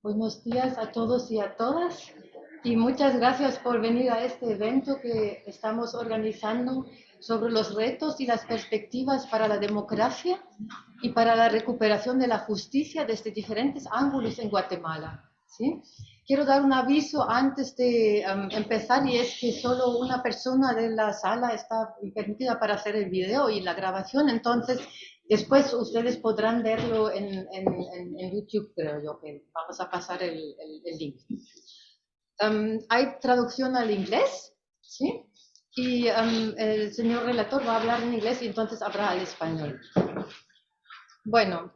Buenos días a todos y a todas y muchas gracias por venir a este evento que estamos organizando sobre los retos y las perspectivas para la democracia y para la recuperación de la justicia desde diferentes ángulos en Guatemala. ¿Sí? Quiero dar un aviso antes de empezar y es que solo una persona de la sala está permitida para hacer el video y la grabación, entonces después ustedes podrán verlo en YouTube, creo yo, que vamos a pasar el link. Hay traducción al inglés, ¿sí? Y el señor relator va a hablar en inglés y entonces habrá al español. Bueno,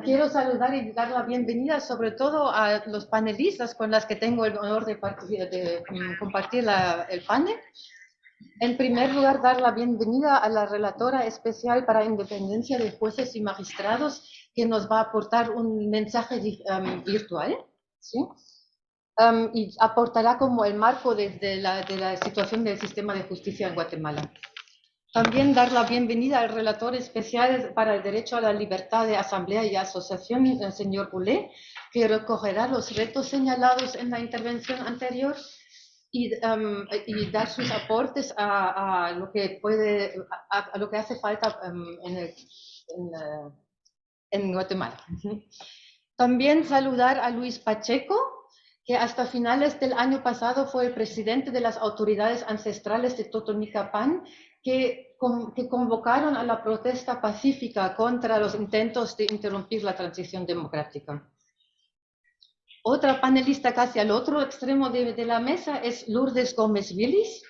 quiero saludar y dar la bienvenida sobre todo a los panelistas con las que tengo el honor de compartir el panel. En primer lugar, dar la bienvenida a la relatora especial para independencia de jueces y magistrados, que nos va a aportar un mensaje virtual, ¿sí? Y aportará como el marco de la situación del sistema de justicia en Guatemala. También dar la bienvenida al relator especial para el derecho a la libertad de asamblea y asociación, el señor Goulet, que recogerá los retos señalados en la intervención anterior y dar sus aportes a lo que a lo que hace falta en Guatemala. También saludar a Luis Pacheco, que hasta finales del año pasado fue el presidente de las autoridades ancestrales de Totonicapán, que convocaron a la protesta pacífica contra los intentos de interrumpir la transición democrática. Otra panelista casi al otro extremo de la mesa es Lourdes Gómez Willis,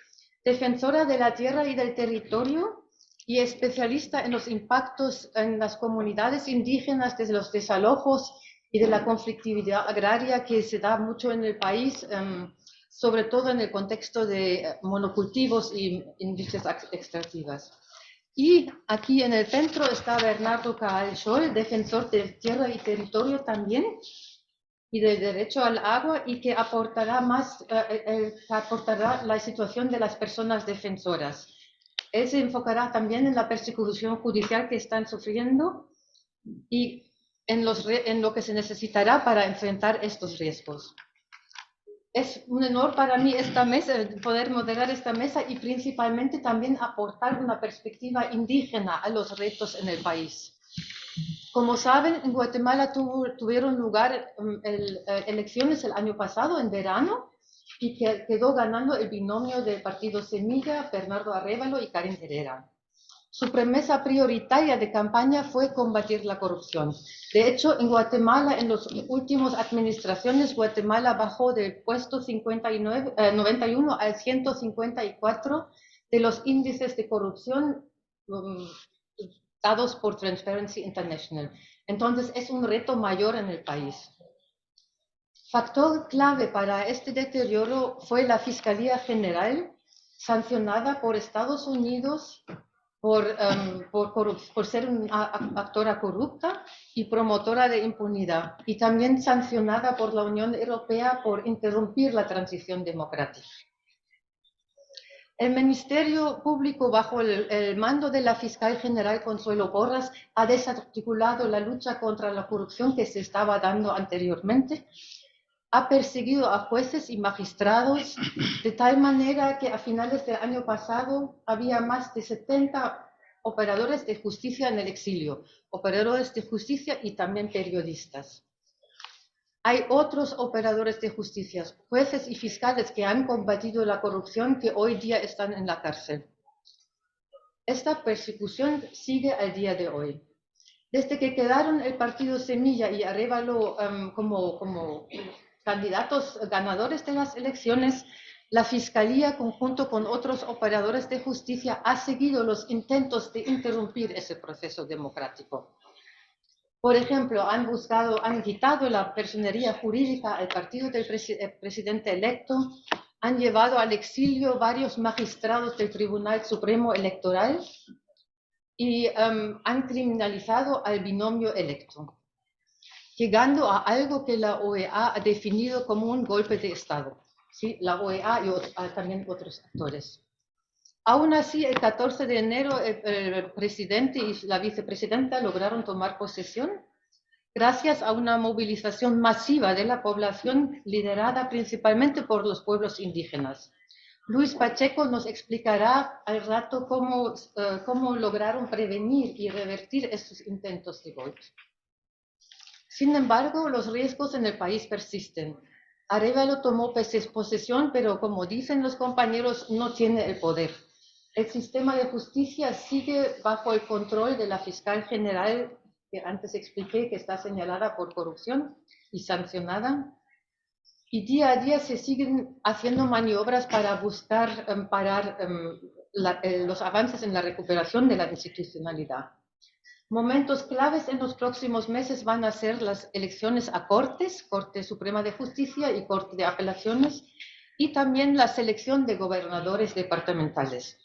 defensora de la tierra y del territorio y especialista en los impactos en las comunidades indígenas desde los desalojos y de la conflictividad agraria que se da mucho en el país, sobre todo en el contexto de monocultivos y industrias extractivas. Y aquí en el centro está Bernardo Caal-Scholl, defensor de tierra y territorio también, y del derecho al agua, y que aportará la situación de las personas defensoras. Él se enfocará también en la persecución judicial que están sufriendo y en lo que se necesitará para enfrentar estos riesgos. Es un honor para mí poder moderar esta mesa y principalmente también aportar una perspectiva indígena a los retos en el país. Como saben, en Guatemala tuvieron lugar elecciones el año pasado, en verano, y quedó ganando el binomio del partido Semilla, Bernardo Arévalo y Karen Herrera. Su premisa prioritaria de campaña fue combatir la corrupción. De hecho, en Guatemala, en las últimas administraciones, Guatemala bajó del puesto 91 al 154 de los índices de corrupción dados por Transparency International. Entonces, es un reto mayor en el país. Factor clave para este deterioro fue la Fiscalía General, sancionada por Estados Unidos por ser una actora corrupta y promotora de impunidad, y también sancionada por la Unión Europea por interrumpir la transición democrática. El Ministerio Público, bajo el mando de la Fiscal General Consuelo Porras, ha desarticulado la lucha contra la corrupción que se estaba dando anteriormente. Ha perseguido a jueces y magistrados de tal manera que a finales del año pasado había más de 70 operadores de justicia en el exilio, operadores de justicia y también periodistas. Hay otros operadores de justicia, jueces y fiscales que han combatido la corrupción que hoy día están en la cárcel. Esta persecución sigue al día de hoy. Desde que quedaron el partido Semilla y Arévalo como candidatos ganadores de las elecciones, la Fiscalía, conjunto con otros operadores de justicia, ha seguido los intentos de interrumpir ese proceso democrático. Por ejemplo, han quitado la personería jurídica al partido del presidente electo, han llevado al exilio varios magistrados del Tribunal Supremo Electoral y han criminalizado al binomio electo, llegando a algo que la OEA ha definido como un golpe de Estado. ¿Sí? La OEA y también otros actores. Aún así, el 14 de enero, el presidente y la vicepresidenta lograron tomar posesión gracias a una movilización masiva de la población liderada principalmente por los pueblos indígenas. Luis Pacheco nos explicará al rato cómo lograron prevenir y revertir estos intentos de golpe. Sin embargo, los riesgos en el país persisten. Arévalo tomó posesión, pero como dicen los compañeros, no tiene el poder. El sistema de justicia sigue bajo el control de la fiscal general, que antes expliqué que está señalada por corrupción y sancionada. Y día a día se siguen haciendo maniobras para buscar parar los avances en la recuperación de la institucionalidad. Momentos claves en los próximos meses van a ser las elecciones a Cortes, Corte Suprema de Justicia y Corte de Apelaciones, y también la selección de gobernadores departamentales.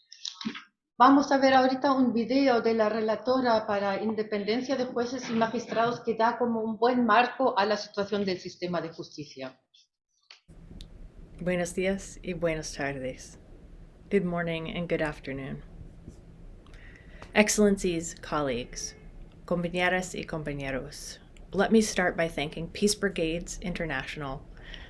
Vamos a ver ahorita un video de la relatora para independencia de jueces y magistrados que da como un buen marco a la situación del sistema de justicia. Buenos días y buenas tardes. Good morning and good afternoon. Excellencies, colleagues, compañeras y compañeros, let me start by thanking Peace Brigades International,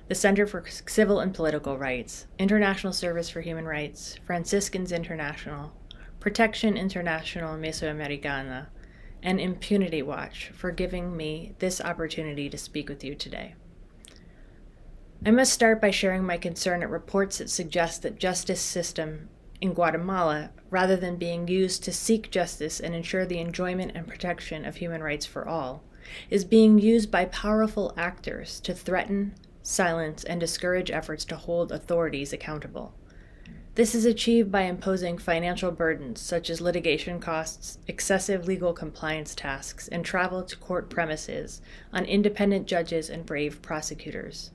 the Center for Civil and Political Rights, International Service for Human Rights, Franciscans International, Protection International Mesoamericana, and Impunity Watch for giving me this opportunity to speak with you today. I must start by sharing my concern at reports that suggest that justice system in Guatemala, rather than being used to seek justice and ensure the enjoyment and protection of human rights for all, is being used by powerful actors to threaten, silence, and discourage efforts to hold authorities accountable. This is achieved by imposing financial burdens such as litigation costs, excessive legal compliance tasks, and travel to court premises on independent judges and brave prosecutors.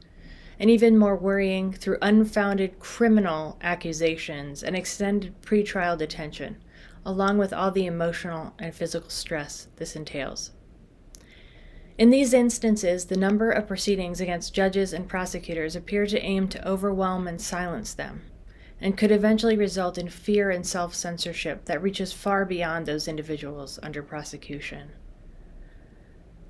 And even more worrying, through unfounded criminal accusations and extended pretrial detention, along with all the emotional and physical stress this entails. In these instances, the number of proceedings against judges and prosecutors appear to aim to overwhelm and silence them, and could eventually result in fear and self-censorship that reaches far beyond those individuals under prosecution.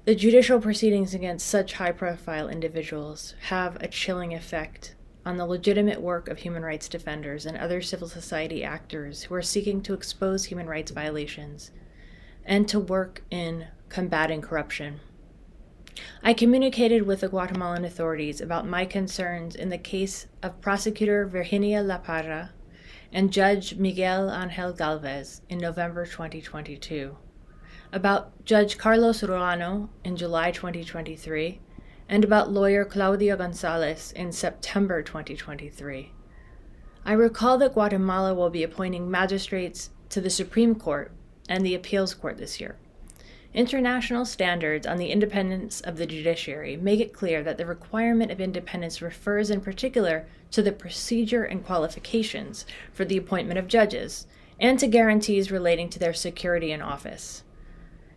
The judicial proceedings against such high-profile individuals have a chilling effect on the legitimate work of human rights defenders and other civil society actors who are seeking to expose human rights violations and to work in combating corruption. I communicated with the Guatemalan authorities about my concerns in the case of Prosecutor Virginia La Parra and Judge Miguel Angel Galvez in November 2022. About Judge Carlos Ruano in July 2023, and about lawyer Claudia Gonzalez in September 2023. I recall that Guatemala will be appointing magistrates to the Supreme Court and the Appeals Court this year. International standards on the independence of the judiciary make it clear that the requirement of independence refers in particular to the procedure and qualifications for the appointment of judges, and to guarantees relating to their security in office.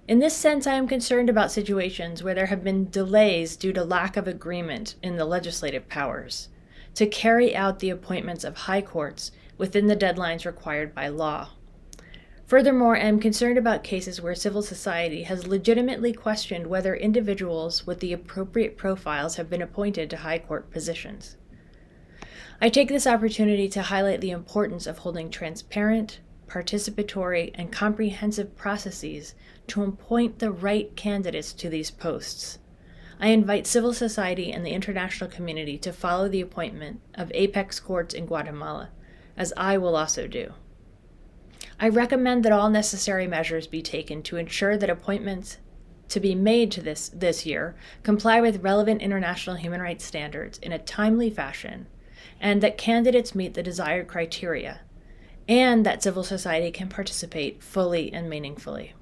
In this sense, I am concerned about situations where there have been delays due to lack of agreement in the legislative powers to carry out the appointments of high courts within the deadlines required by law. Furthermore, I am concerned about cases where civil society has legitimately questioned whether individuals with the appropriate profiles have been appointed to high court positions. I take this opportunity to highlight the importance of holding transparent, participatory, and comprehensive processes to appoint the right candidates to these posts. I invite civil society and the international community to follow the appointment of apex courts in Guatemala, as I will also do. I recommend that all necessary measures be taken to ensure that appointments to be made to this year comply with relevant international human rights standards in a timely fashion, and that candidates meet the desired criteria, and that civil society can participate fully and meaningfully.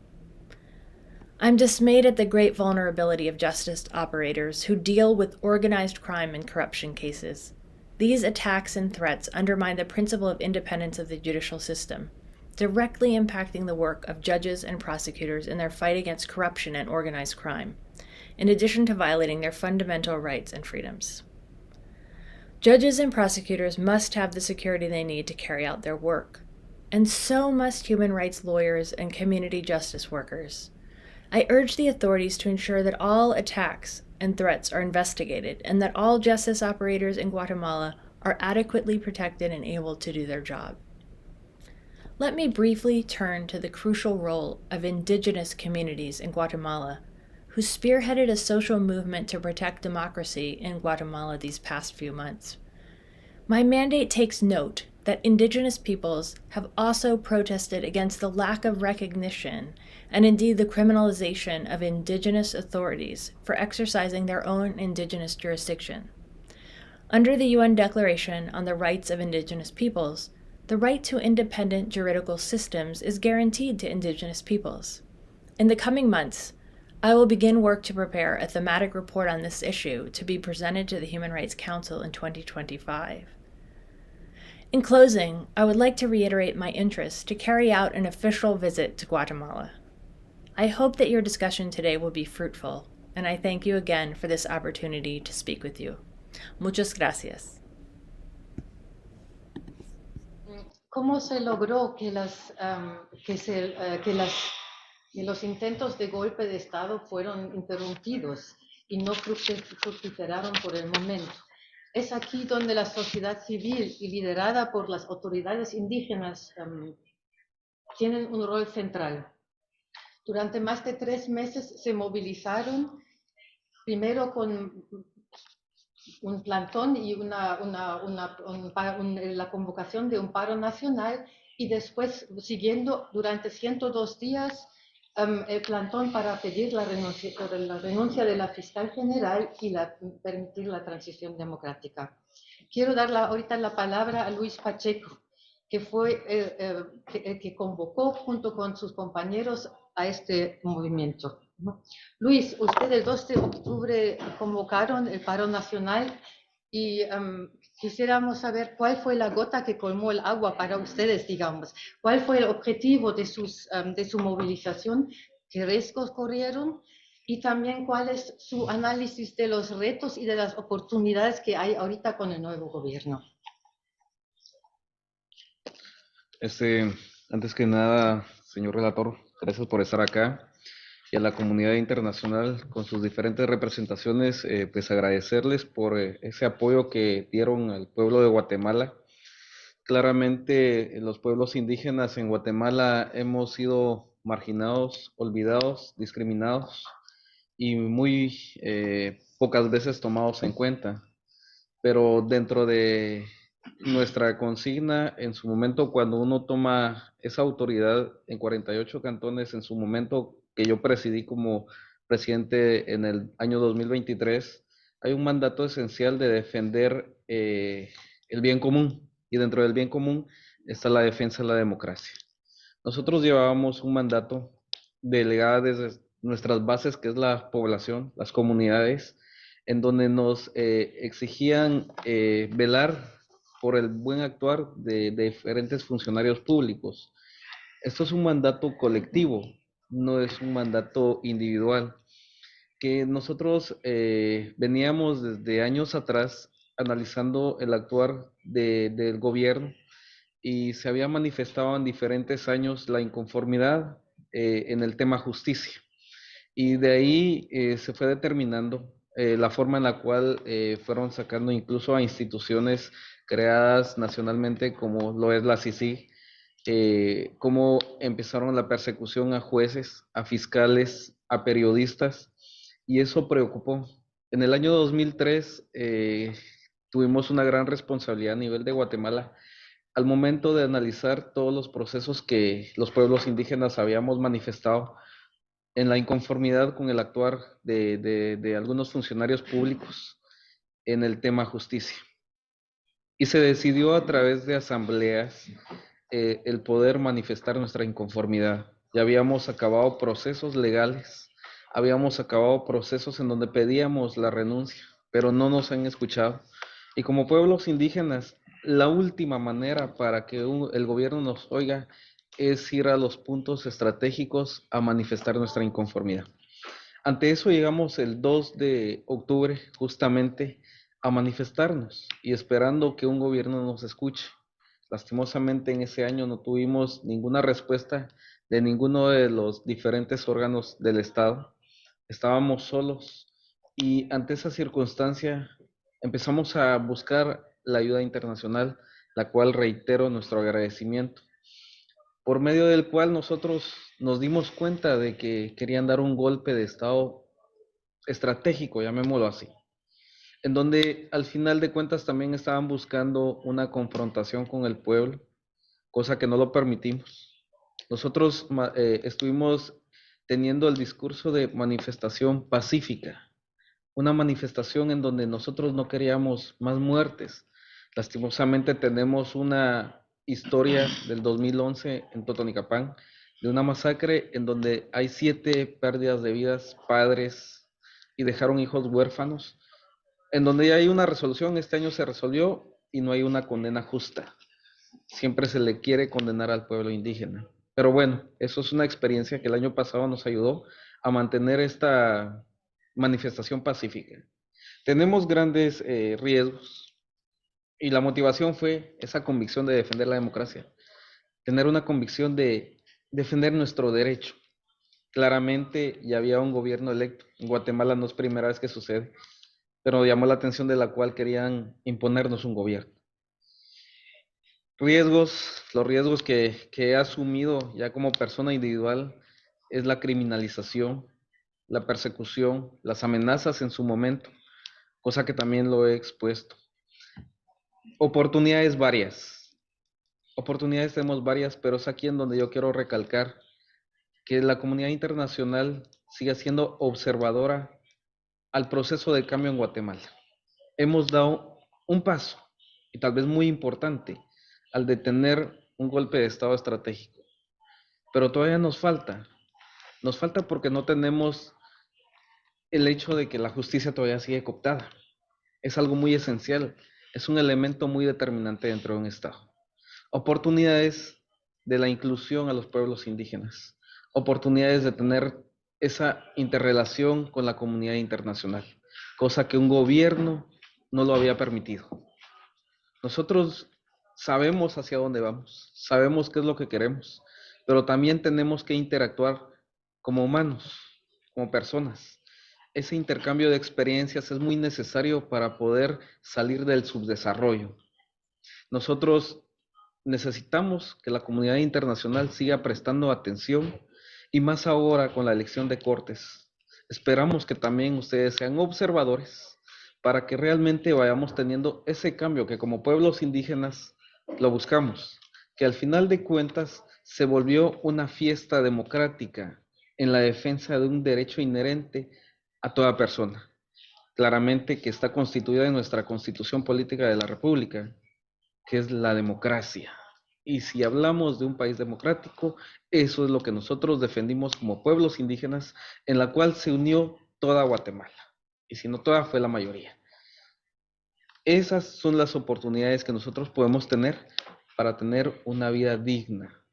I'm dismayed at the great vulnerability of justice operators who deal with organized crime and corruption cases. These attacks and threats undermine the principle of independence of the judicial system, directly impacting the work of judges and prosecutors in their fight against corruption and organized crime, in addition to violating their fundamental rights and freedoms. Judges and prosecutors must have the security they need to carry out their work, and so must human rights lawyers and community justice workers. I urge the authorities to ensure that all attacks and threats are investigated and that all justice operators in Guatemala are adequately protected and able to do their job. Let me briefly turn to the crucial role of indigenous communities in Guatemala, who spearheaded a social movement to protect democracy in Guatemala these past few months. My mandate takes note that indigenous peoples have also protested against the lack of recognition and indeed the criminalization of indigenous authorities for exercising their own indigenous jurisdiction. Under the UN Declaration on the Rights of Indigenous Peoples, the right to independent juridical systems is guaranteed to indigenous peoples. In the coming months, I will begin work to prepare a thematic report on this issue to be presented to the Human Rights Council in 2025. In closing, I would like to reiterate my interest to carry out an official visit to Guatemala. I hope that your discussion today will be fruitful, and I thank you again for this opportunity to speak with you. Muchas gracias. ¿Cómo se logró que los intentos de golpe de Estado fueron interrumpidos y no fructiferaron por el momento? Es aquí donde la sociedad civil y liderada por las autoridades indígenas tienen un rol central. Durante más de 3 meses se movilizaron, primero con un plantón y la convocación de un paro nacional, y después siguiendo durante 102 días el plantón para pedir la renuncia de la fiscal general y permitir la transición democrática. Quiero dar ahorita la palabra a Luis Pacheco, que fue el que convocó junto con sus compañeros a este movimiento. Luis, ustedes el 2 de octubre convocaron el paro nacional y quisiéramos saber cuál fue la gota que colmó el agua para ustedes, digamos. ¿Cuál fue el objetivo de su movilización? ¿Qué riesgos corrieron? Y también cuál es su análisis de los retos y de las oportunidades que hay ahorita con el nuevo gobierno. Antes que nada, señor relator, gracias por estar acá, y a la comunidad internacional con sus diferentes representaciones, pues agradecerles por ese apoyo que dieron al pueblo de Guatemala. Claramente los pueblos indígenas en Guatemala hemos sido marginados, olvidados, discriminados y muy pocas veces tomados en cuenta, pero dentro de nuestra consigna, en su momento, cuando uno toma esa autoridad en 48 cantones, en su momento que yo presidí como presidente en el año 2023, hay un mandato esencial de defender el bien común, y dentro del bien común está la defensa de la democracia. Nosotros llevábamos un mandato delegado desde nuestras bases, que es la población, las comunidades, en donde nos exigían velar por el buen actuar de diferentes funcionarios públicos. Esto es un mandato colectivo, no es un mandato individual, que nosotros veníamos desde años atrás analizando el actuar del gobierno, y se había manifestado en diferentes años la inconformidad en el tema justicia. Y de ahí se fue determinando la forma en la cual fueron sacando incluso a instituciones creadas nacionalmente, como lo es la CICIG, cómo empezaron la persecución a jueces, a fiscales, a periodistas, y eso preocupó. En el año 2003 tuvimos una gran responsabilidad a nivel de Guatemala al momento de analizar todos los procesos que los pueblos indígenas habíamos manifestado en la inconformidad con el actuar de algunos funcionarios públicos en el tema justicia. Y se decidió a través de asambleas el poder manifestar nuestra inconformidad. Ya habíamos acabado procesos legales, habíamos acabado procesos en donde pedíamos la renuncia, pero no nos han escuchado. Y como pueblos indígenas, la última manera para que el gobierno nos oiga es ir a los puntos estratégicos a manifestar nuestra inconformidad. Ante eso llegamos el 2 de octubre justamente a manifestarnos y esperando que un gobierno nos escuche. Lastimosamente en ese año no tuvimos ninguna respuesta de ninguno de los diferentes órganos del Estado. Estábamos solos y ante esa circunstancia empezamos a buscar la ayuda internacional, la cual reitero nuestro agradecimiento, por medio del cual nosotros nos dimos cuenta de que querían dar un golpe de Estado estratégico, llamémoslo así, en donde al final de cuentas también estaban buscando una confrontación con el pueblo, cosa que no lo permitimos. Nosotros estuvimos teniendo el discurso de manifestación pacífica, una manifestación en donde nosotros no queríamos más muertes. Lastimosamente tenemos una historia del 2011 en Totonicapán, de una masacre en donde hay 7 pérdidas de vidas, padres, y dejaron hijos huérfanos, en donde ya hay una resolución, este año se resolvió y no hay una condena justa. Siempre se le quiere condenar al pueblo indígena. Pero bueno, eso es una experiencia que el año pasado nos ayudó a mantener esta manifestación pacífica. Tenemos grandes riesgos y la motivación fue esa convicción de defender la democracia, tener una convicción de defender nuestro derecho. Claramente ya había un gobierno electo. En Guatemala no es primera vez que sucede, pero llamó la atención de la cual querían imponernos un gobierno. Los riesgos que he asumido ya como persona individual es la criminalización, la persecución, las amenazas en su momento, cosa que también lo he expuesto. Oportunidades tenemos varias, pero es aquí en donde yo quiero recalcar que la comunidad internacional sigue siendo observadora al proceso de cambio en Guatemala. Hemos dado un paso, y tal vez muy importante, al detener un golpe de Estado estratégico. Pero todavía nos falta porque no tenemos el hecho de que la justicia todavía sigue cooptada. Es algo muy esencial, es un elemento muy determinante dentro de un Estado. Oportunidades de la inclusión a los pueblos indígenas, oportunidades de tener esa interrelación con la comunidad internacional, cosa que un gobierno no lo había permitido. Nosotros sabemos hacia dónde vamos, sabemos qué es lo que queremos, pero también tenemos que interactuar como humanos, como personas. Ese intercambio de experiencias es muy necesario para poder salir del subdesarrollo. Nosotros necesitamos que la comunidad internacional siga prestando atención y más ahora con la elección de cortes. Esperamos que también ustedes sean observadores para que realmente vayamos teniendo ese cambio que como pueblos indígenas lo buscamos, que al final de cuentas se volvió una fiesta democrática en la defensa de un derecho inherente a toda persona, claramente que está constituida en nuestra Constitución Política de la República, que es la democracia. Y si hablamos de un país democrático, eso es lo que nosotros defendimos como pueblos indígenas, en la cual se unió toda Guatemala. Y si no toda, fue la mayoría. Esas son las oportunidades que nosotros podemos tener para tener una vida digna,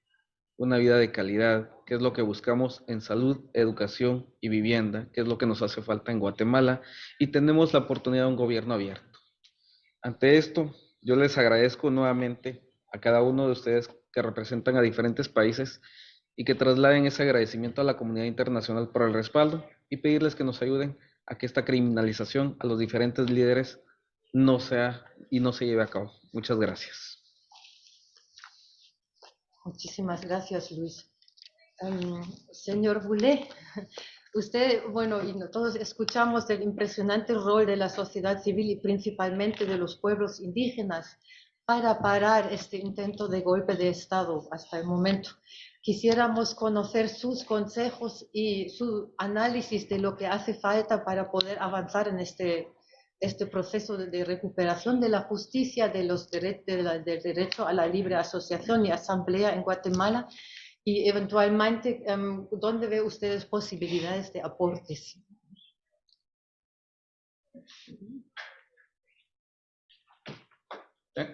una vida de calidad, que es lo que buscamos en salud, educación y vivienda, que es lo que nos hace falta en Guatemala, y tenemos la oportunidad de un gobierno abierto. Ante esto, yo les agradezco nuevamente a cada uno de ustedes que representan a diferentes países y que trasladen ese agradecimiento a la comunidad internacional por el respaldo y pedirles que nos ayuden a que esta criminalización a los diferentes líderes no sea y no se lleve a cabo. Muchas gracias. Muchísimas gracias, Luis. Señor Boulet, usted, bueno, y todos escuchamos del impresionante rol de la sociedad civil y principalmente de los pueblos indígenas para parar este intento de golpe de Estado hasta el momento. Quisiéramos conocer sus consejos y su análisis de lo que hace falta para poder avanzar en este proceso de recuperación de la justicia, del derecho a la libre asociación y asamblea en Guatemala, y eventualmente, ¿dónde ve ustedes posibilidades de aportes?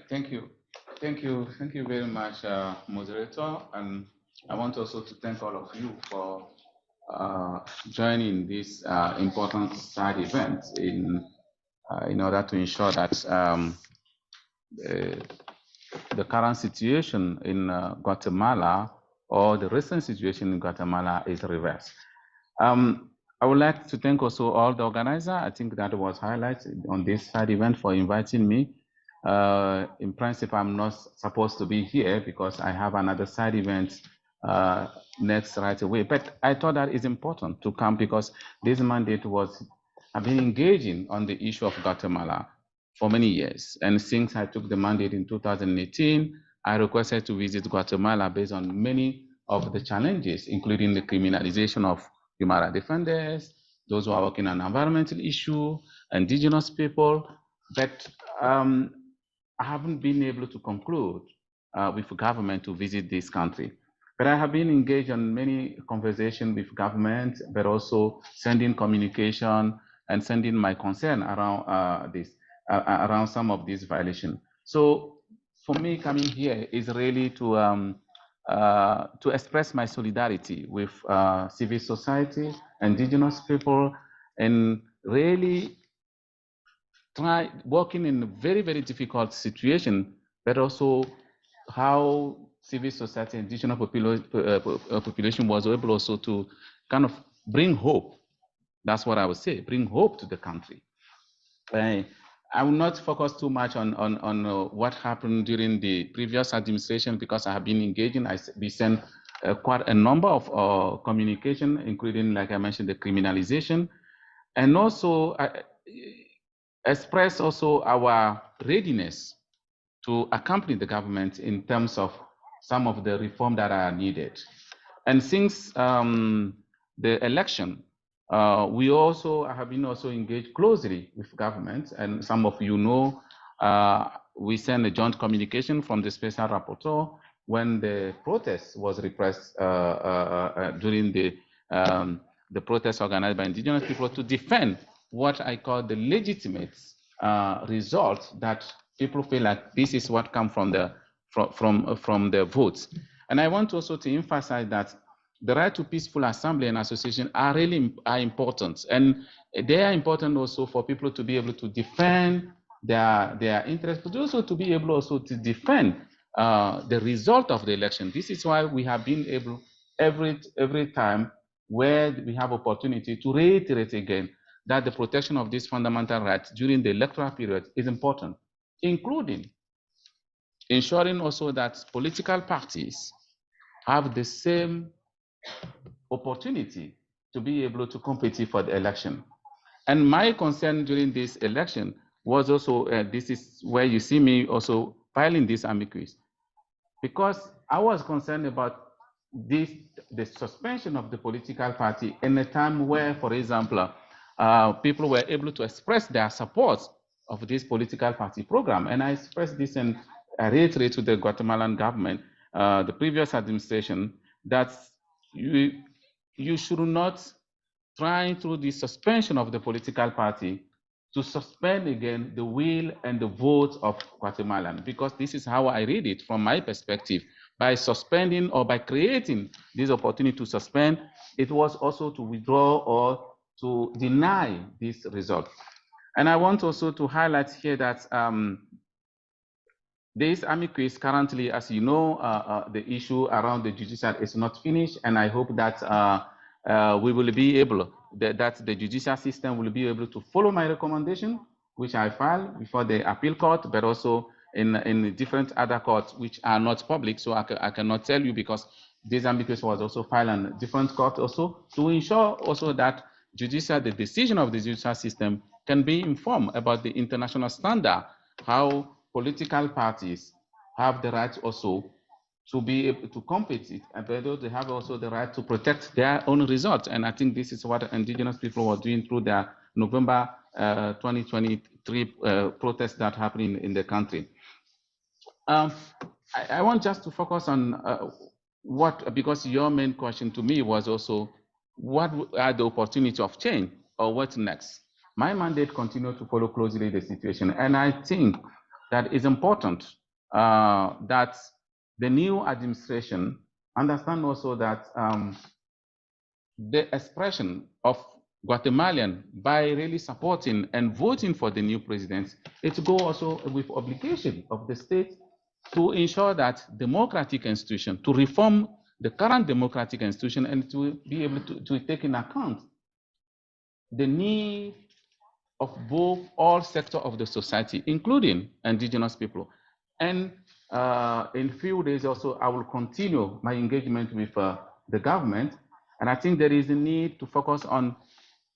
Thank you very much, moderator, and I want also to thank all of you for joining this important side event in order to ensure that the current situation in Guatemala or the recent situation in Guatemala is reversed. I would like to thank also all the organizers. I think that was highlighted on this side event for inviting me. In principle, I'm not supposed to be here because I have another side event next right away. But I thought that it's important to come because this mandate I've been engaging on the issue of Guatemala for many years. And since I took the mandate in 2018, I requested to visit Guatemala based on many of the challenges, including the criminalization of human rights defenders, those who are working on environmental issue, indigenous people. But I haven't been able to conclude with government to visit this country. But I have been engaged in many conversations with government, but also sending communication and sending my concern around around some of these violations. So for me, coming here is really to express my solidarity with civil society, indigenous people, and really try working in a very, very difficult situation, but also how civil society, indigenous population was able also to kind of bring hope. That's what I would say, bring hope to the country. I will not focus too much on what happened during the previous administration because I have been engaging. We sent quite a number of communication, including, like I mentioned, the criminalization, and also express also our readiness to accompany the government in terms of some of the reform that are needed. And since the election, we also have been also engaged closely with government, and some of you know, we sent a joint communication from the special rapporteur when the protest was repressed during the protest organized by indigenous people to defend what I call the legitimate result that people feel like this is what comes from the votes. And I want also to emphasize that the right to peaceful assembly and association are important, and they are important also for people to be able to defend their interests, but also to be able also to defend the result of the election. This is why we have been able every time where we have opportunity to reiterate again that the protection of these fundamental rights during the electoral period is important, including ensuring also that political parties have the same opportunity to be able to compete for the election. And my concern during this election was also, this is where you see me also filing this amicus, because I was concerned about the suspension of the political party in a time where, for example, people were able to express their support of this political party program. And I expressed this and I reiterate to the Guatemalan government, the previous administration, that you should not try through the suspension of the political party to suspend again the will and the vote of Guatemalan, because this is how I read it from my perspective. By suspending or by creating this opportunity to suspend, it was also to withdraw or to deny this result. And I want also to highlight here that this amicus currently, as you know, the issue around the judicial is not finished, and I hope that we will be able, that the judicial system will be able to follow my recommendation, which I filed before the appeal court, but also in different other courts which are not public, so I cannot tell you because this amicus was also filed on different courts also, to ensure also that the decision of the judicial system can be informed about the international standard, how political parties have the right also to be able to compete, but they have also the right to protect their own results. And I think this is what indigenous people were doing through their November 2023 protests that happened in the country. I want just to focus on because your main question to me was also, what are the opportunities of change or what's next? My mandate continues to follow closely the situation. And I think that it's important that the new administration understand also that the expression of Guatemalan by really supporting and voting for the new president, it go also with obligation of the state to ensure that democratic institution, to reform the current democratic institution and to be able to take in account the need of both all sectors of the society, including indigenous people. And in a few days also, I will continue my engagement with the government. And I think there is a need to focus on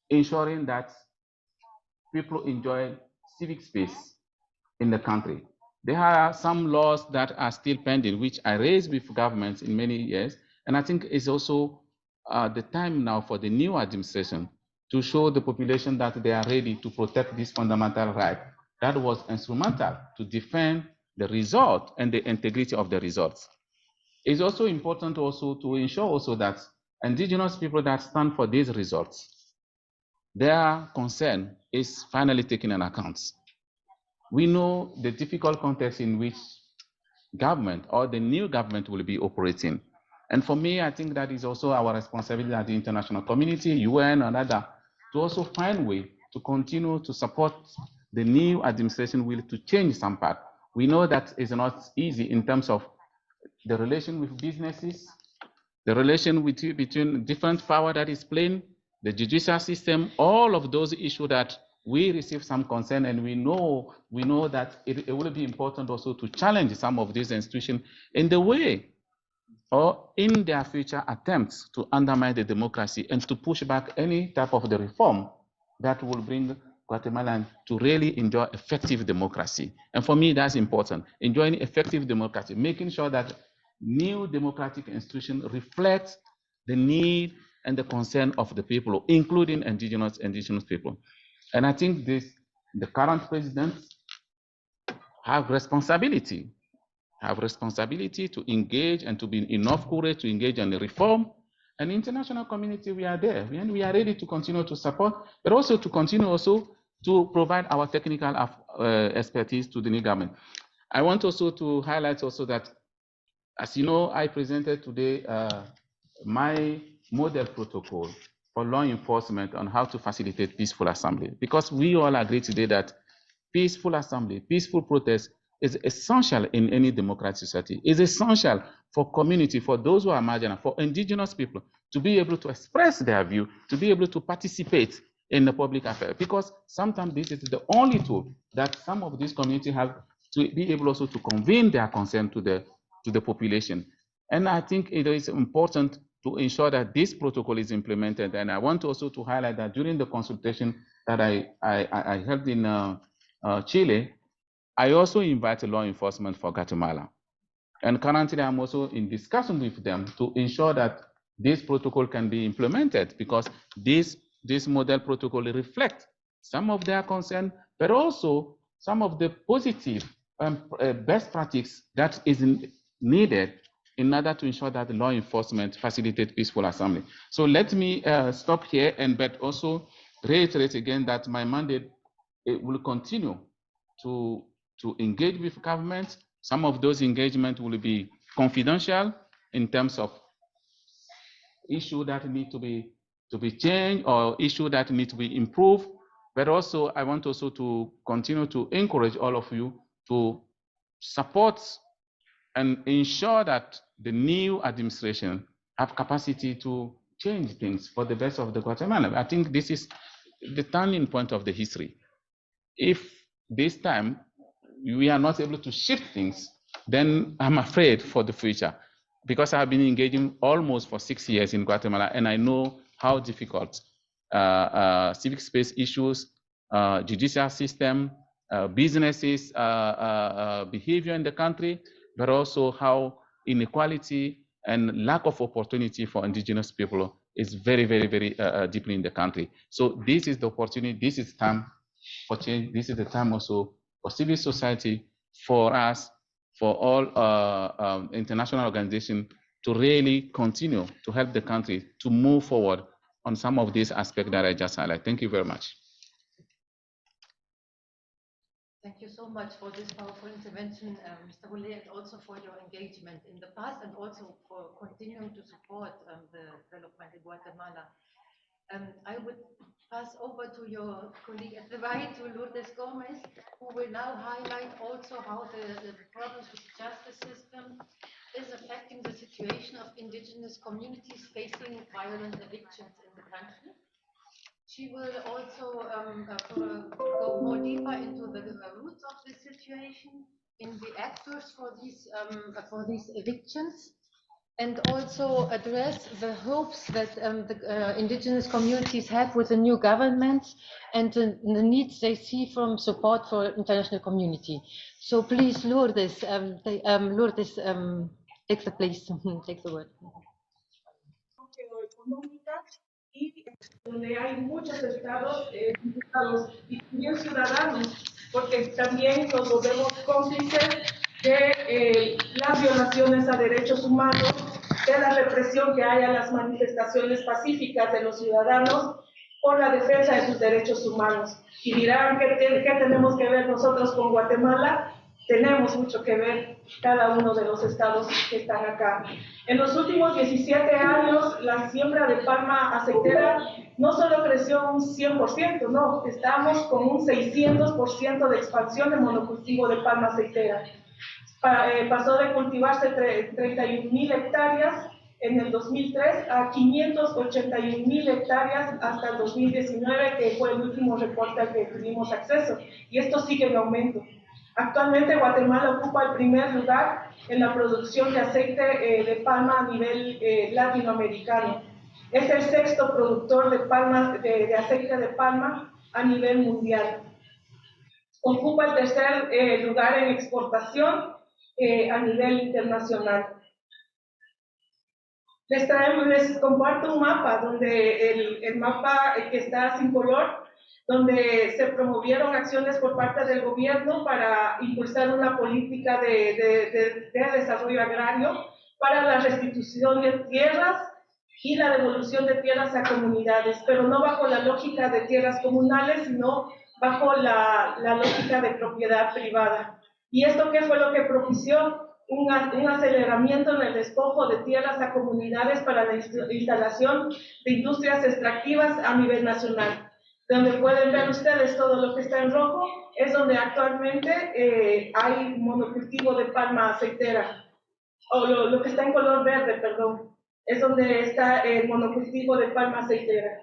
ensuring that people enjoy civic space in the country. There are some laws that are still pending, which I raised with governments in many years. And I think it's also the time now for the new administration to show the population that they are ready to protect this fundamental right. That was instrumental to defend the result and the integrity of the results. It's also important also to ensure also that indigenous people that stand for these results, their concern is finally taken into account. We know the difficult context in which government or the new government will be operating. And for me, I think that is also our responsibility as the international community, UN and other, to also find way to continue to support the new administration will to change some part. We know that is not easy in terms of the relation with businesses, the relation between different power that is playing, the judicial system, all of those issues that we receive some concern, and we know that it will be important also to challenge some of these institutions in the way or in their future attempts to undermine the democracy and to push back any type of the reform that will bring Guatemala to really enjoy effective democracy. And for me, that's important, enjoying effective democracy, making sure that new democratic institutions reflect the need and the concern of the people, including indigenous people. And I think the current president have responsibility to engage and to be enough courage to engage in the reform. And the international community, we are there, and we are ready to continue to support, but also to continue also to provide our technical expertise to the new government. I want also to highlight also that, as you know, I presented today my model protocol for law enforcement on how to facilitate peaceful assembly, because we all agree today that peaceful assembly, peaceful protest is essential in any democratic society. It's essential for community, for those who are marginal, for indigenous people to be able to express their view, to be able to participate in the public affairs, because sometimes this is the only tool that some of these communities have to be able also to convey their concern to the population. And I think it is important to ensure that this protocol is implemented. And I want also to highlight that during the consultation that I held in Chile, I also invite law enforcement for Guatemala. And currently, I'm also in discussion with them to ensure that this protocol can be implemented, because this model protocol reflects some of their concern, but also some of the positive best practice that is needed in order to ensure that the law enforcement facilitate peaceful assembly. So let me stop here, but also reiterate again that my mandate will continue to engage with government. Some of those engagements will be confidential in terms of issues that need to be changed or issues that need to be improved. But also, I want also to continue to encourage all of you to support and ensure that the new administration have capacity to change things for the best of the Guatemala. I think this is the turning point of the history. If this time we are not able to shift things, then I'm afraid for the future, because I've been engaging almost for 6 years in Guatemala, and I know how difficult civic space issues, judicial system, businesses behavior in the country, but also how inequality and lack of opportunity for indigenous people is very, very, very deeply in the country. So this is the opportunity, this is time for change, this is the time also for civil society, for us, for all international organizations to really continue to help the country to move forward on some of these aspects that I just highlighted. Thank you very much. Thank you so much for this powerful intervention, Mr. Boulay, and also for your engagement in the past and also for continuing to support the development in Guatemala. I would pass over to your colleague at the right, to Lourdes Gomez, who will now highlight also how the problems with the justice system is affecting the situation of indigenous communities facing violent evictions in the country. She will also go more deeper into the roots of the situation, in the actors for these evictions, and also address the hopes that the indigenous communities have with the new government and the needs they see from support for international community. So please, Lourdes, Lourdes, take the place, take the word. Económica y donde hay muchos estados implicados y también ciudadanos, porque también nos volvemos cómplices de las violaciones a derechos humanos, de la represión que hay a las manifestaciones pacíficas de los ciudadanos por la defensa de sus derechos humanos. Y dirán, ¿qué tenemos que ver nosotros con Guatemala? Tenemos mucho que ver cada uno de los estados que están acá. En los últimos 17 años, la siembra de palma aceitera no solo creció un 100%, no, estamos con un 600% de expansión de monocultivo de palma aceitera. Pasó de cultivarse 31.000 hectáreas en el 2003 a 581.000 hectáreas hasta el 2019, que fue el último reporte al que tuvimos acceso, y esto sigue en aumento. Actualmente Guatemala ocupa el primer lugar en la producción de aceite de palma a nivel latinoamericano. Es el sexto productor de, de aceite de palma a nivel mundial. Ocupa el tercer lugar en exportación a nivel internacional. Les comparto un mapa, donde el mapa que está sin color, donde se promovieron acciones por parte del gobierno para impulsar una política de desarrollo agrario para la restitución de tierras y la devolución de tierras a comunidades, pero no bajo la lógica de tierras comunales, sino bajo la lógica de propiedad privada. ¿Y esto qué fue lo que propició? Un aceleramiento en el despojo de tierras a comunidades para la instalación de industrias extractivas a nivel nacional. Donde pueden ver ustedes todo lo que está en rojo, es donde actualmente hay monocultivo de palma aceitera, o lo que está en color verde, perdón, es donde está el monocultivo de palma aceitera.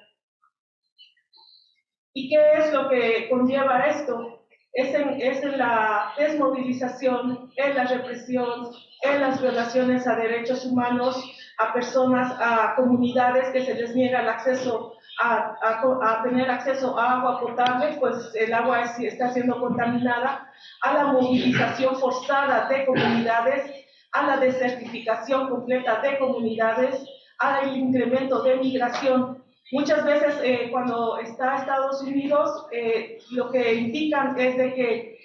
¿Y qué es lo que conlleva esto? Es en la desmovilización, en la represión, en las violaciones a derechos humanos, a personas, a comunidades que se les niega el acceso a tener acceso a agua potable, pues el agua está siendo contaminada, a la movilización forzada de comunidades, a la desertificación completa de comunidades, al incremento de migración. Muchas veces cuando está Estados Unidos, lo que indican es de que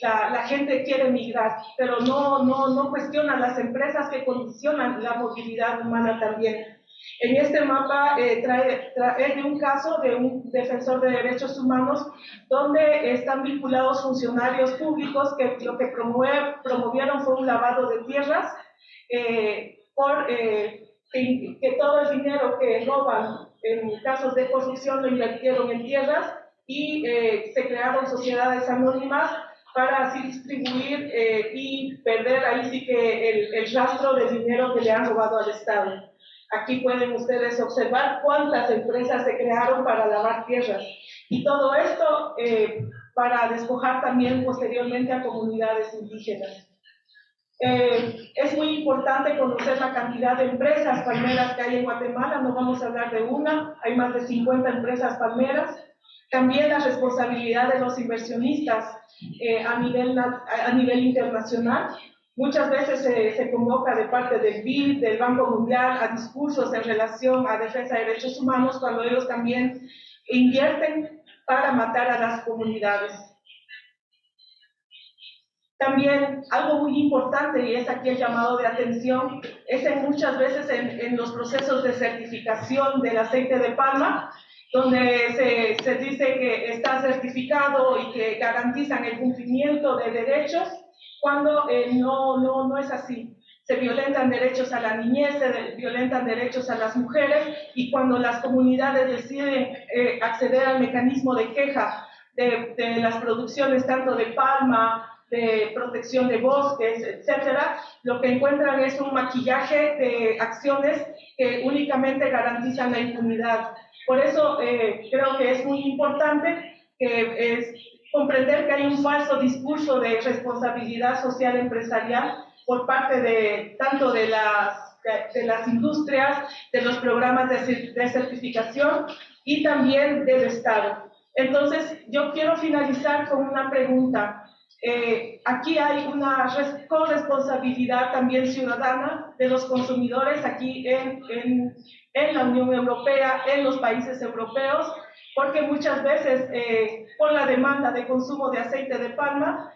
la gente quiere migrar, pero no cuestiona las empresas que condicionan la movilidad humana también. En este mapa es de un caso de un defensor de derechos humanos donde están vinculados funcionarios públicos que lo que promovieron fue un lavado de tierras que todo el dinero que roban en casos de corrupción lo invirtieron en tierras y se crearon sociedades anónimas para así distribuir y perder ahí sí que el rastro del dinero que le han robado al Estado. Aquí pueden ustedes observar cuántas empresas se crearon para lavar tierras. Y todo esto para despojar también posteriormente a comunidades indígenas. Es muy importante conocer la cantidad de empresas palmeras que hay en Guatemala. No vamos a hablar de una, hay más de 50 empresas palmeras. También la responsabilidad de los inversionistas a nivel internacional. Muchas veces se convoca de parte del BID, del Banco Mundial, a discursos en relación a defensa de derechos humanos, cuando ellos también invierten para matar a las comunidades. También algo muy importante, y es aquí el llamado de atención, es muchas veces en los procesos de certificación del aceite de palma, donde se dice que está certificado y que garantizan el cumplimiento de derechos, cuando no es así. Se violentan derechos a la niñez, se violentan derechos a las mujeres, y cuando las comunidades deciden acceder al mecanismo de queja de las producciones tanto de palma, de protección de bosques, etcétera, lo que encuentran es un maquillaje de acciones que únicamente garantizan la impunidad. Por eso creo que es muy importante comprender que hay un falso discurso de responsabilidad social empresarial por parte de tanto de las industrias, de los programas de certificación y también del Estado. Entonces, yo quiero finalizar con una pregunta. Aquí hay una corresponsabilidad también ciudadana de los consumidores aquí en la Unión Europea, en los países europeos, porque muchas veces por la demanda de consumo de aceite de palma,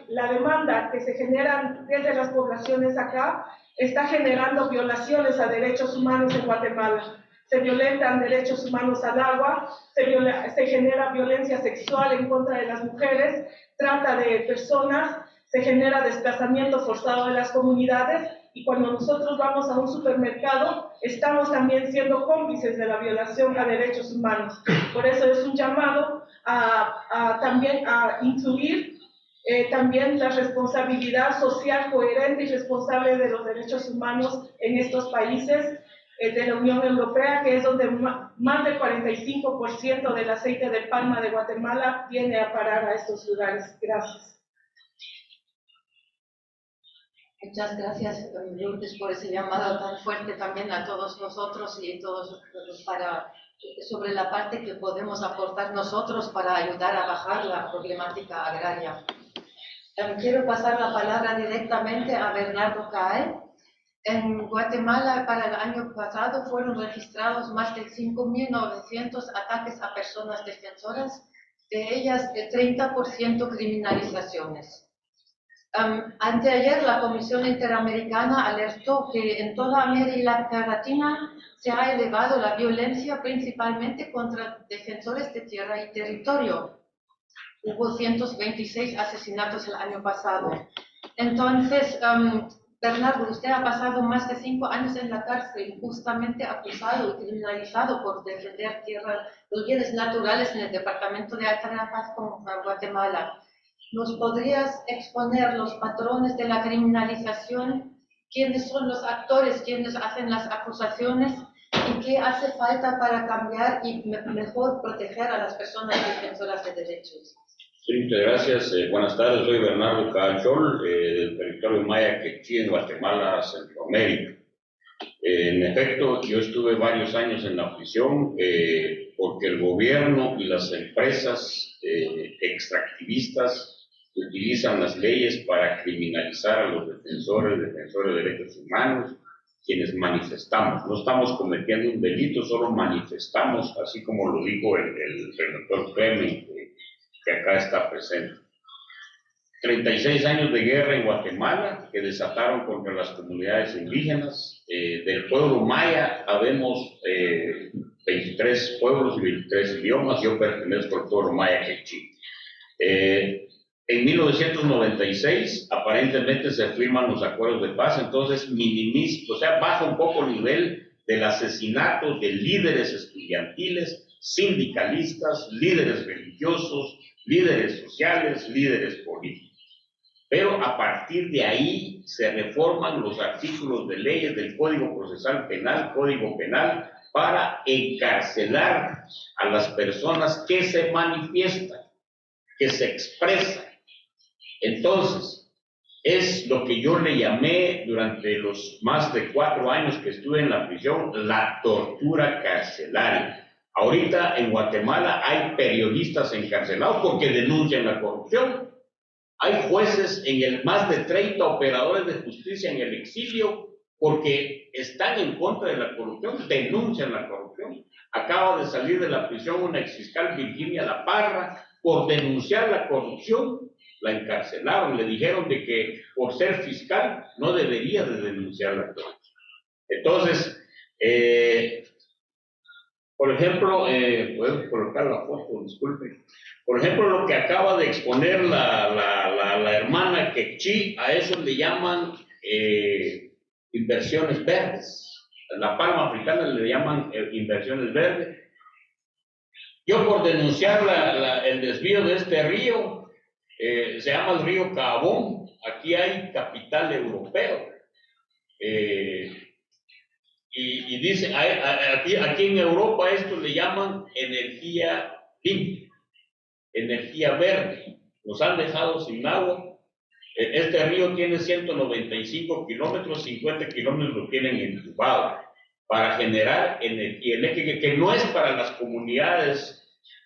la demanda que se genera desde las poblaciones acá está generando violaciones a derechos humanos en Guatemala. Se violentan derechos humanos al agua, se genera violencia sexual en contra de las mujeres, trata de personas, se genera desplazamiento forzado de las comunidades, y cuando nosotros vamos a un supermercado estamos también siendo cómplices de la violación a derechos humanos. Por eso es un llamado también a incluir también la responsabilidad social coherente y responsable de los derechos humanos en estos países de la Unión Europea, que es donde más del 45% del aceite de palma de Guatemala viene a parar a estos lugares. Gracias. Muchas gracias, Lourdes, por ese llamado tan fuerte también a todos nosotros y todos sobre la parte que podemos aportar nosotros para ayudar a bajar la problemática agraria. Quiero pasar la palabra directamente a Bernardo Cae. En Guatemala, para el año pasado, fueron registrados más de 5.900 ataques a personas defensoras, de ellas de 30% criminalizaciones. Anteayer, la Comisión Interamericana alertó que en toda América Latina se ha elevado la violencia principalmente contra defensores de tierra y territorio. Hubo 126 asesinatos el año pasado. Entonces, Bernardo, usted ha pasado más de 5 años en la cárcel, justamente acusado y criminalizado por defender los bienes naturales en el departamento de Atarapaz, con Guatemala. ¿Nos podrías exponer los patrones de la criminalización? ¿Quiénes son los actores, quiénes hacen las acusaciones? ¿Y qué hace falta para cambiar y mejor proteger a las personas defensoras de derechos? Sí, muchas gracias. Buenas tardes, soy Bernardo Cachol, del territorio maya quechí en Guatemala, Centroamérica. En efecto, yo estuve varios años en la prisión porque el gobierno y las empresas extractivistas utilizan las leyes para criminalizar a los defensores de derechos humanos, quienes manifestamos. No estamos cometiendo un delito, solo manifestamos, así como lo dijo el doctor Clement, que acá está presente. 36 años de guerra en Guatemala que desataron contra las comunidades indígenas. Del pueblo maya habemos 23 pueblos y 23 idiomas. Yo pertenezco al pueblo maya quechí. En 1996 aparentemente se firman los acuerdos de paz, entonces baja un poco el nivel del asesinato de líderes estudiantiles, sindicalistas, líderes religiosos, líderes sociales, líderes políticos. Pero a partir de ahí se reforman los artículos de leyes del Código Procesal Penal, Código Penal, para encarcelar a las personas que se manifiestan, que se expresan. Entonces, es lo que yo le llamé durante los más de 4 años que estuve en la prisión, la tortura carcelaria. Ahorita en Guatemala hay periodistas encarcelados porque denuncian la corrupción. Hay jueces, más de 30 operadores de justicia en el exilio porque están en contra de la corrupción, denuncian la corrupción. Acaba de salir de la prisión una exfiscal, Virginia La Parra, por denunciar la corrupción. La encarcelaron, le dijeron de que por ser fiscal no debería de denunciar la corrupción. Entonces, por ejemplo, puedo colocar la foto, disculpe. Por ejemplo, lo que acaba de exponer la hermana quechí, a eso le llaman inversiones verdes. La palma africana le llaman inversiones verdes. Yo por denunciar el desvío de este río, se llama el río Cabón, aquí hay capital europeo. Y dice, aquí en Europa esto le llaman energía limpia, energía verde. Nos han dejado sin agua. Este río tiene 195 kilómetros, 50 kilómetros lo tienen entubado para generar energía eléctrica, que no es para las comunidades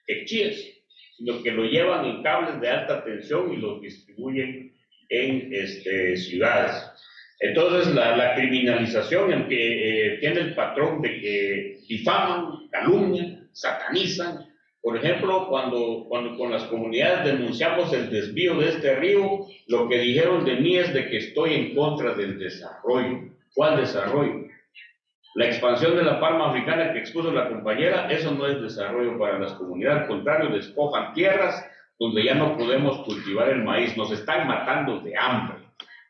quechíes, sino que lo llevan en cables de alta tensión y los distribuyen en ciudades. Entonces, la criminalización en que tiene el patrón de que difaman, calumnian, satanizan. Por ejemplo, cuando con las comunidades denunciamos el desvío de este río, lo que dijeron de mí es de que estoy en contra del desarrollo. ¿Cuál desarrollo? La expansión de la palma africana que expuso la compañera, eso no es desarrollo para las comunidades, al contrario, despojan tierras donde ya no podemos cultivar el maíz, nos están matando de hambre.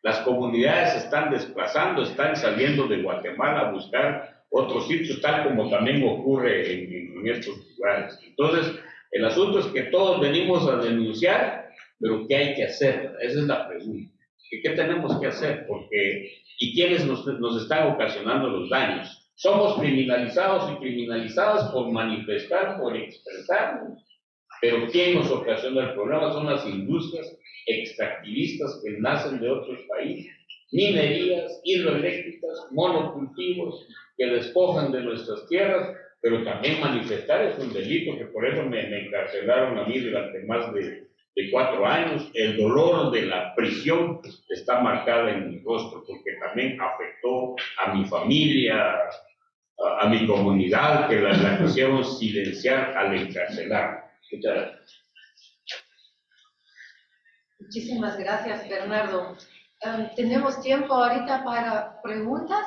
Las comunidades se están desplazando, están saliendo de Guatemala a buscar otros sitios, tal como también ocurre en estos lugares. Entonces, el asunto es que todos venimos a denunciar, pero ¿qué hay que hacer? Esa es la pregunta. ¿Qué tenemos que hacer? ¿Y quiénes nos están ocasionando los daños? Somos criminalizados y criminalizadas por manifestar, por expresarnos, pero ¿quién nos ocasiona el problema? Son las industrias extractivistas que nacen de otros países, minerías, hidroeléctricas, monocultivos que despojan de nuestras tierras, pero también manifestar es un delito, que por eso me encarcelaron a mí durante más de 4 años. El dolor de la prisión está marcada en mi rostro, porque también afectó a mi familia, a mi comunidad, que la quisieron silenciar al encarcelar. Muchas gracias. Muchísimas gracias, Bernardo. Tenemos tiempo ahorita para preguntas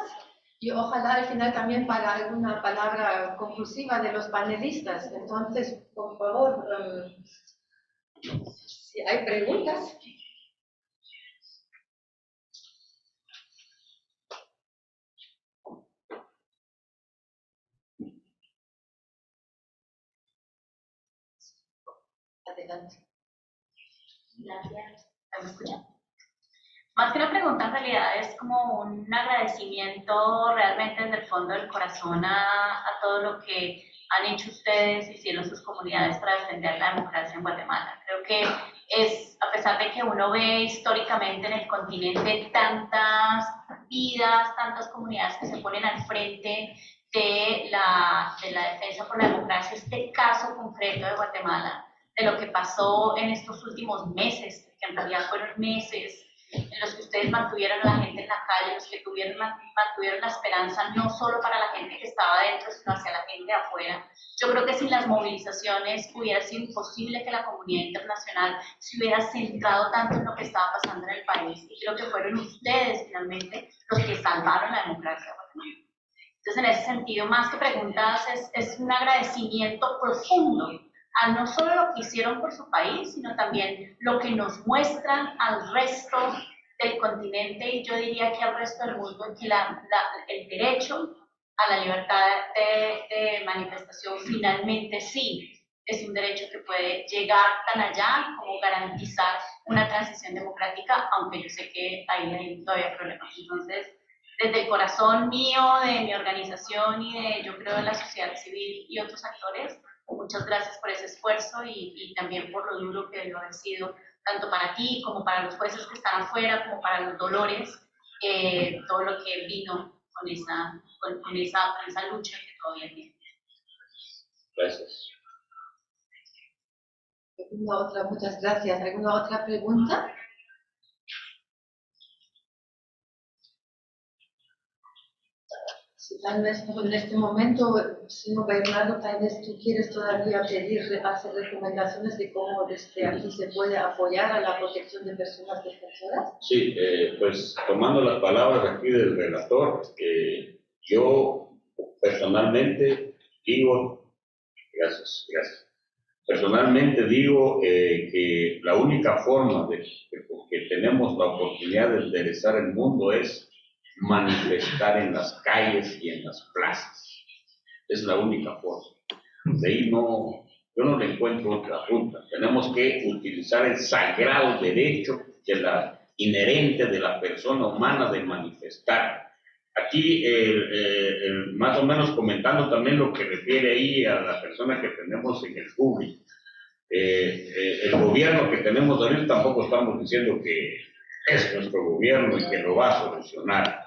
y ojalá al final también para alguna palabra conclusiva de los panelistas. Entonces, por favor, si hay preguntas. Adelante. Gracias. ¿Me escuchan? Más que una pregunta, en realidad es como un agradecimiento realmente desde el fondo del corazón a todo lo que han hecho ustedes y hicieron sus comunidades para defender la democracia en Guatemala. Creo que a pesar de que uno ve históricamente en el continente tantas vidas, tantas comunidades que se ponen al frente de la defensa por la democracia, este caso concreto de Guatemala, de lo que pasó en estos últimos meses, que en realidad fueron meses en los que ustedes mantuvieron a la gente en la calle, los que mantuvieron la esperanza no solo para la gente que estaba adentro, sino hacia la gente de afuera. Yo creo que sin las movilizaciones hubiera sido imposible que la comunidad internacional se hubiera centrado tanto en lo que estaba pasando en el país, y creo que fueron ustedes finalmente los que salvaron la democracia. Entonces, en ese sentido, más que preguntas, es un agradecimiento profundo a no solo lo que hicieron por su país, sino también lo que nos muestran al resto del continente, y yo diría que al resto del mundo, que el derecho a la libertad de manifestación finalmente sí es un derecho que puede llegar tan allá como garantizar una transición democrática, aunque yo sé que ahí hay todavía problemas. Entonces, desde el corazón mío, de mi organización y yo creo de la sociedad civil y otros actores, muchas gracias por ese esfuerzo y también por lo duro que debe haber sido, tanto para ti como para los jueces que están afuera, como para los dolores, todo lo que vino con esa lucha que todavía tiene. Gracias. Muchas gracias. ¿Alguna otra pregunta? Tal vez en este momento, señor Bernardo, tal vez tú quieres todavía hacer recomendaciones de cómo desde aquí se puede apoyar a la protección de personas defensoras. Sí, pues tomando las palabras aquí del relator, yo personalmente digo, gracias. Personalmente digo que la única forma de que tenemos la oportunidad de enderezar el mundo es manifestar en las calles y en las plazas. Es la única forma. De ahí no Yo no le encuentro otra ruta. Tenemos que utilizar el sagrado derecho inherente de la persona humana de manifestar. Aquí, más o menos comentando también lo que refiere ahí a la persona que tenemos en el público. El gobierno que tenemos ahorita tampoco estamos diciendo que es nuestro gobierno y que lo va a solucionar.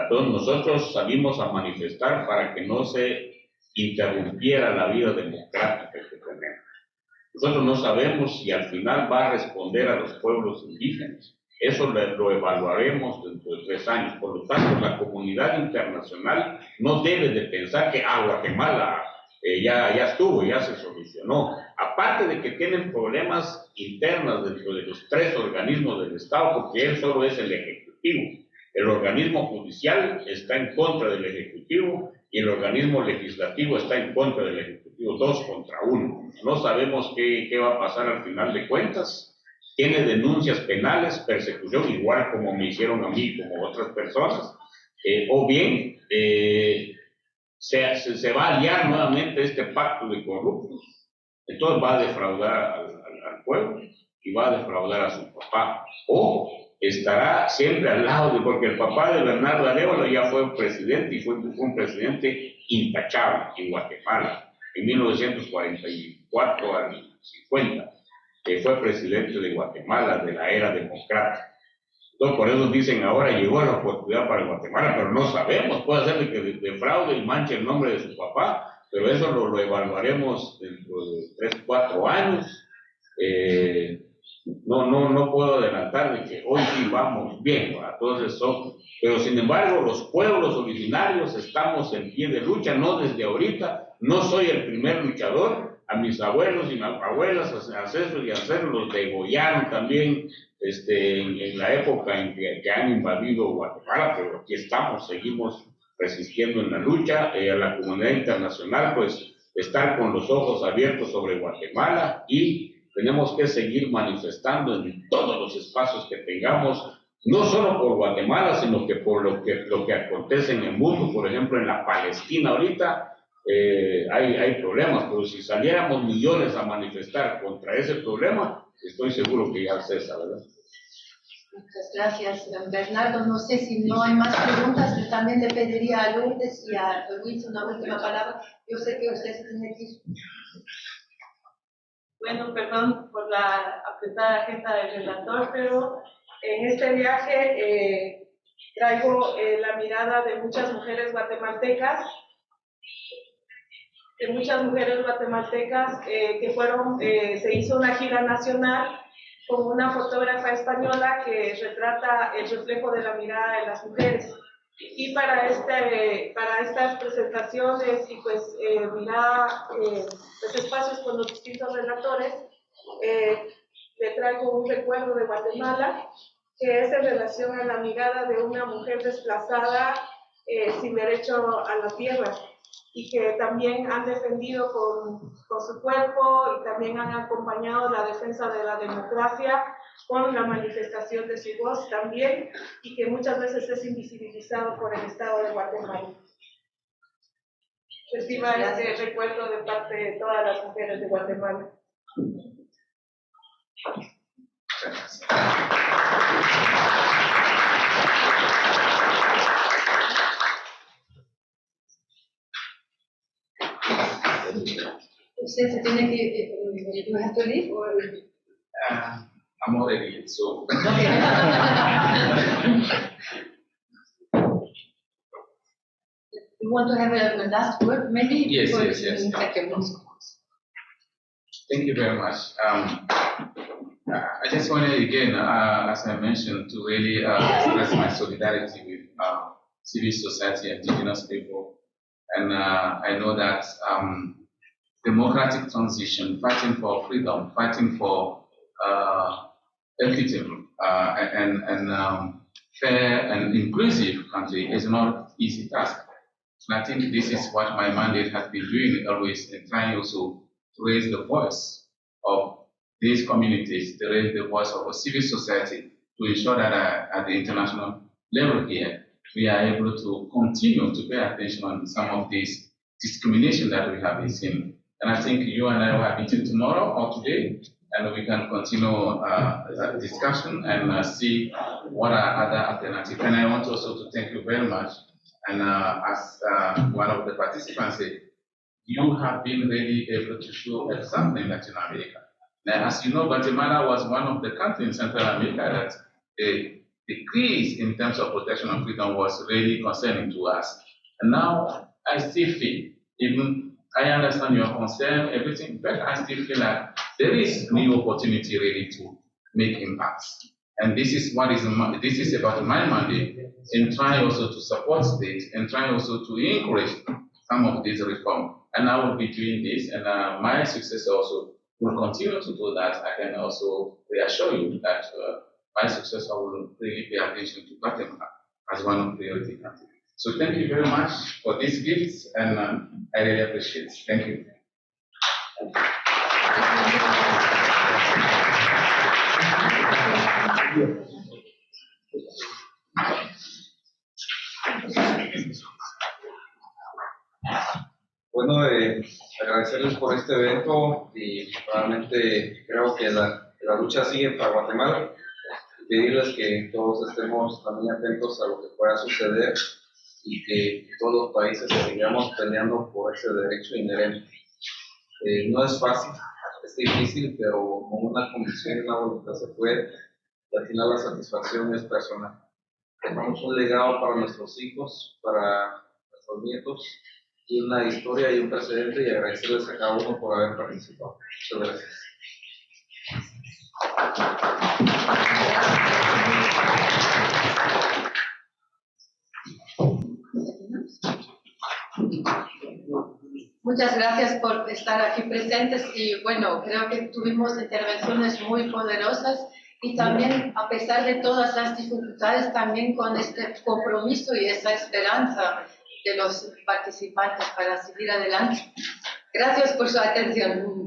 Todos nosotros salimos a manifestar para que no se interrumpiera la vida democrática que tenemos. Nosotros no sabemos si al final va a responder a los pueblos indígenas. Eso lo evaluaremos dentro de 3 años. Por lo tanto, la comunidad internacional no debe de pensar que Guatemala ya estuvo, ya se solucionó. Aparte de que tienen problemas internos dentro de los 3 organismos del Estado, porque él solo es el Ejecutivo. El organismo judicial está en contra del Ejecutivo y el organismo legislativo está en contra del Ejecutivo, 2 contra 1. No sabemos qué va a pasar al final de cuentas. Tiene denuncias penales, persecución, igual como me hicieron a mí, como otras personas, o bien se va a aliar nuevamente este pacto de corruptos, entonces va a defraudar al pueblo y va a defraudar a su papá, o estará siempre al lado porque el papá de Bernardo Arévalo ya fue un presidente y fue un presidente intachable en Guatemala, en 1944 al 50. Fue presidente de Guatemala, de la era democrática. Entonces, por eso dicen ahora llegó la oportunidad para Guatemala, pero no sabemos, puede ser que defraude y manche el nombre de su papá, pero eso lo evaluaremos dentro de 3, 4 años. No puedo adelantar de que hoy sí vamos bien, ¿verdad? Entonces pero sin embargo los pueblos originarios estamos en pie de lucha, no desde ahorita, no soy el primer luchador. A mis abuelos y abuelas, ancestros y ancestros los degollaron también en la época en que han invadido Guatemala, pero aquí estamos, seguimos resistiendo en la lucha. A la comunidad internacional, pues, estar con los ojos abiertos sobre Guatemala y tenemos que seguir manifestando en todos los espacios que tengamos, no solo por Guatemala, sino que por lo que acontece en el mundo. Por ejemplo, en la Palestina ahorita, hay problemas, pero si saliéramos millones a manifestar contra ese problema, estoy seguro que ya cesa, ¿verdad? Muchas gracias, Bernardo. No sé si no hay más preguntas, yo también le pediría a Lourdes y a Luis una última palabra. Yo sé que usted se tiene que ir. Bueno, perdón por la apretada agenda del relator, pero en este viaje traigo la mirada de muchas mujeres guatemaltecas, que fueron, se hizo una gira nacional con una fotógrafa española que retrata el reflejo de la mirada de las mujeres. Y para estas presentaciones y pues los espacios con los distintos relatores, le traigo un recuerdo de Guatemala, que es en relación a la mirada de una mujer desplazada sin derecho a la tierra, y que también han defendido con su cuerpo y también han acompañado la defensa de la democracia con la manifestación de su voz también, y que muchas veces es invisibilizado por el Estado de Guatemala. Reciba este recuerdo de parte de todas las mujeres de Guatemala. ¿Usted se tiene que you have to leave or? I'm already so. You want to have a last word, maybe? Yes. Thank you very much. I just wanted again, as I mentioned, to really express my solidarity with civil society, indigenous people, and I know that democratic transition, fighting for freedom, fighting for equitable and fair and inclusive country is not an easy task. And I think this is what my mandate has been doing always, in trying also to raise the voice of these communities, to raise the voice of a civil society, to ensure that at the international level here, we are able to continue to pay attention on some of these discrimination that we have been seeing And I think you and I will have meeting tomorrow or today, and we can continue the discussion and see what are other alternatives. And I want also to thank you very much. And as one of the participants said, you have been really able to show example in Latin America. Now, as you know, Guatemala was one of the countries in Central America that the decrease in terms of protection of freedom was really concerning to us. And now I still feel, even I understand your concern, everything, but I still feel like there is new opportunity really to make impacts. And this is what is about my mandate in trying also to support states and trying also to encourage some of these reforms. And I will be doing this, and my successor also will continue to do that. I can also reassure you that my successor will really pay attention to Guatemala as one of the priority countries. So thank you very much for these gifts, and I really appreciate it. Thank you. Bueno, agradecerles por este evento y realmente creo que la lucha sigue para Guatemala. Pedirles que todos estemos también atentos a lo que pueda suceder y que todos los países sigamos peleando por ese derecho inherente. No es fácil, es difícil, pero con una convicción y una voluntad se puede, y al final la satisfacción es personal. Dejamos un legado para nuestros hijos, para nuestros nietos, y una historia y un precedente, y agradecerles a cada uno por haber participado. Muchas gracias. Muchas gracias por estar aquí presentes y bueno, creo que tuvimos intervenciones muy poderosas y también a pesar de todas las dificultades también con este compromiso y esa esperanza de los participantes para seguir adelante. Gracias por su atención.